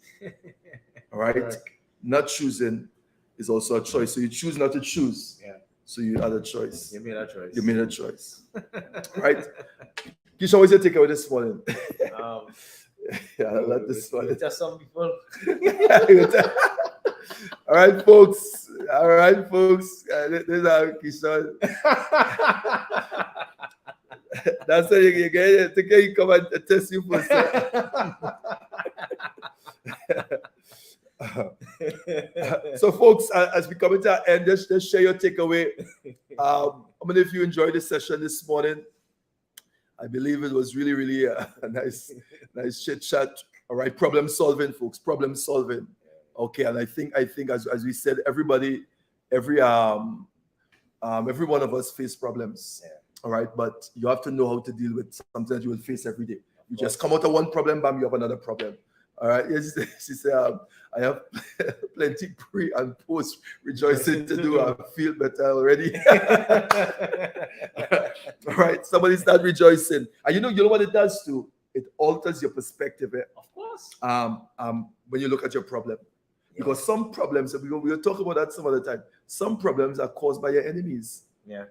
All right? Correct. Not choosing is also a choice. So you choose not to choose. Yeah. So you had a choice. You made a choice. You made a choice. Right? Keeshon, what's your takeaway this morning? Yeah, I love this one. Just some people. All right, folks. All right, folks. This is how Keeshon. That's how you get it. Think you come and test you for So, folks, as we come into our end, just share your takeaway. How many of you enjoyed this session this morning? I believe it was really, really a nice chit chat. All right, problem solving, folks. Problem solving. Okay, and I think as we said, every one of us face problems. Yeah. All right, but you have to know how to deal with something that you will face every day. You just come out of one problem, bam, you have another problem. All right. She said, I have plenty pre and post rejoicing to do. I feel better already. All right. Somebody start rejoicing. And you know what it does too? It alters your perspective. Of course. When you look at your problem. Yeah. Because some problems, we'll talk about that some other time. Some problems are caused by your enemies. Yeah.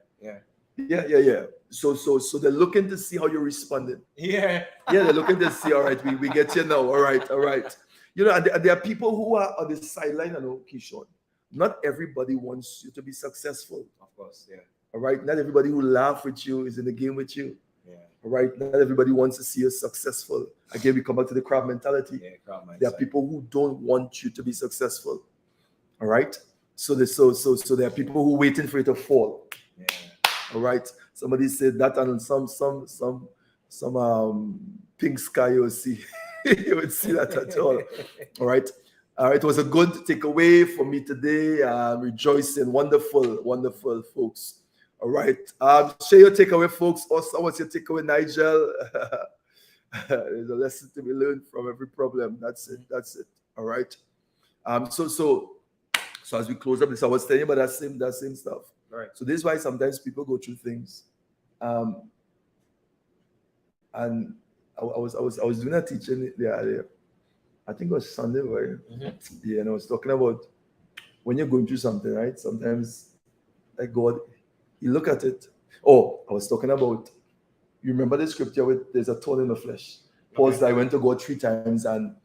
So they're looking to see how you're responding. Yeah, they're looking to see, all right, we get you now. All right. You know, and there are people who are on the sideline, I know, Keeshon. Not everybody wants you to be successful. Of course, yeah. All right. Not everybody who laughs with you is in the game with you. Yeah. All right. Not everybody wants to see you successful. Again, we come back to the crab mentality. Yeah, crab mindset. There are people who don't want you to be successful. All right. So there are people who are waiting for you to fall. Yeah. All right. Somebody said that, and some pink sky you will see. You would see that at all. All right. It was a good takeaway for me today. Rejoicing, wonderful, folks. All right. Share your takeaway, folks. Also, what's your takeaway, Nigel? There's a lesson to be learned from every problem. That's it. All right. So as we close up this, I was telling you about that same stuff. Right. So this is why sometimes people go through things. And I was doing a teaching there. I think it was Sunday, right? Mm-hmm. Yeah, and I was talking about when you're going through something, right? Sometimes, like God, you look at it. Oh, I was talking about, you remember the scripture with there's a thorn in the flesh. Paul said, I went to God 3 times and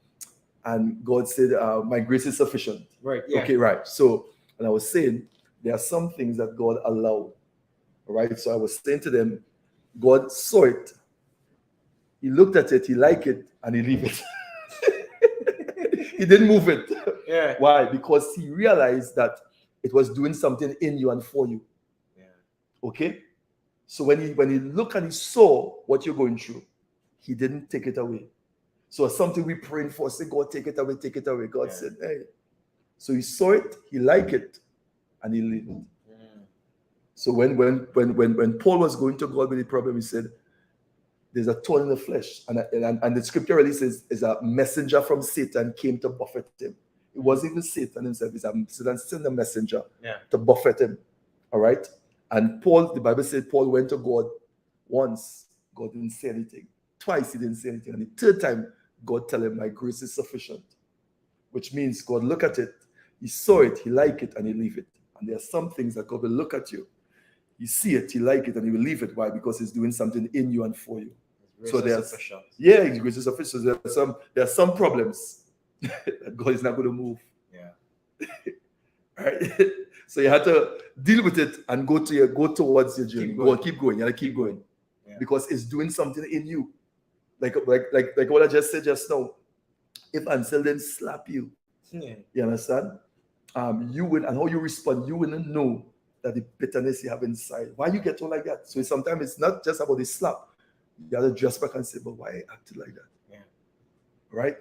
God said, my grace is sufficient. Right. Yeah. Okay, right. So And I was saying, there are some things that God allowed. All right. So I was saying to them, God saw it. He looked at it, he liked it, and he leave it. He didn't move it. Yeah. Why? Because he realized that it was doing something in you and for you. Yeah. Okay? So when he looked and he saw what you're going through, he didn't take it away. So it's something we praying for, say, God, take it away, take it away. God said, hey. So he saw it, he liked it, and he lived it. So when Paul was going to God with the problem, he said, there's a thorn in the flesh. And the scripture really says, is a messenger from Satan came to buffet him. It wasn't even Satan himself. It's Satan sent a messenger to buffet him. All right? And Paul, the Bible said, Paul went to God once. God didn't say anything. Twice he didn't say anything. And the third time, God tell him, my grace is sufficient. Which means God look at it, he saw it, he liked it, and he leave it. And there are some things that God will look at you. You see it, you like it, and you will leave it. Why? Because it's doing something in you and for you. So there's grace is sufficient. There are some problems that God is not going to move. Yeah. Right? So you have to deal with it and go towards your journey. Keep going. You gotta keep going. Yeah. Because it's doing something in you. Like what I just said just now. If Ansel didn't slap you, you understand? You would, and how you respond, you wouldn't know that the bitterness you have inside. Why you get all like that? So sometimes it's not just about the slap. You have to dress back and say, but why I acted like that? Yeah. Right?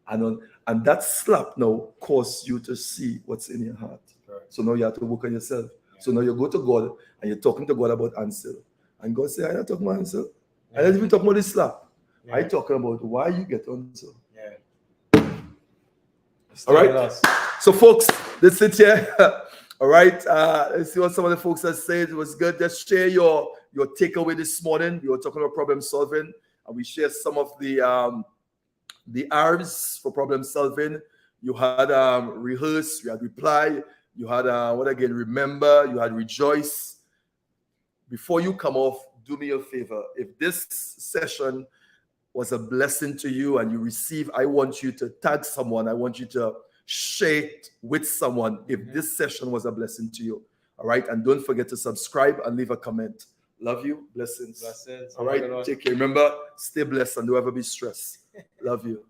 And that slap now causes you to see what's in your heart. Right. So now you have to work on yourself. Yeah. So now you go to God and you're talking to God about Ansel. And God says, I'm not talking about Ansel. Yeah. I'm not even talking about this slap. Yeah. I'm talking about why you get Ansel. Yeah. All right. So folks, let's sit here. All right. Let's see what some of the folks have said. It was good. Just share your takeaway this morning. We were talking about problem solving, and we shared some of the R's for problem solving. You had rehearse, you had reply, you had remember, you had rejoice. Before you come off, do me a favor. If this session was a blessing to you and you receive, I want you to tag someone. I want you to share it with someone if this session was a blessing to you. All right. And don't forget to subscribe and leave a comment. Love you. Blessings. Blessings. All right. Take care. Remember, stay blessed and don't ever be stressed. Love you.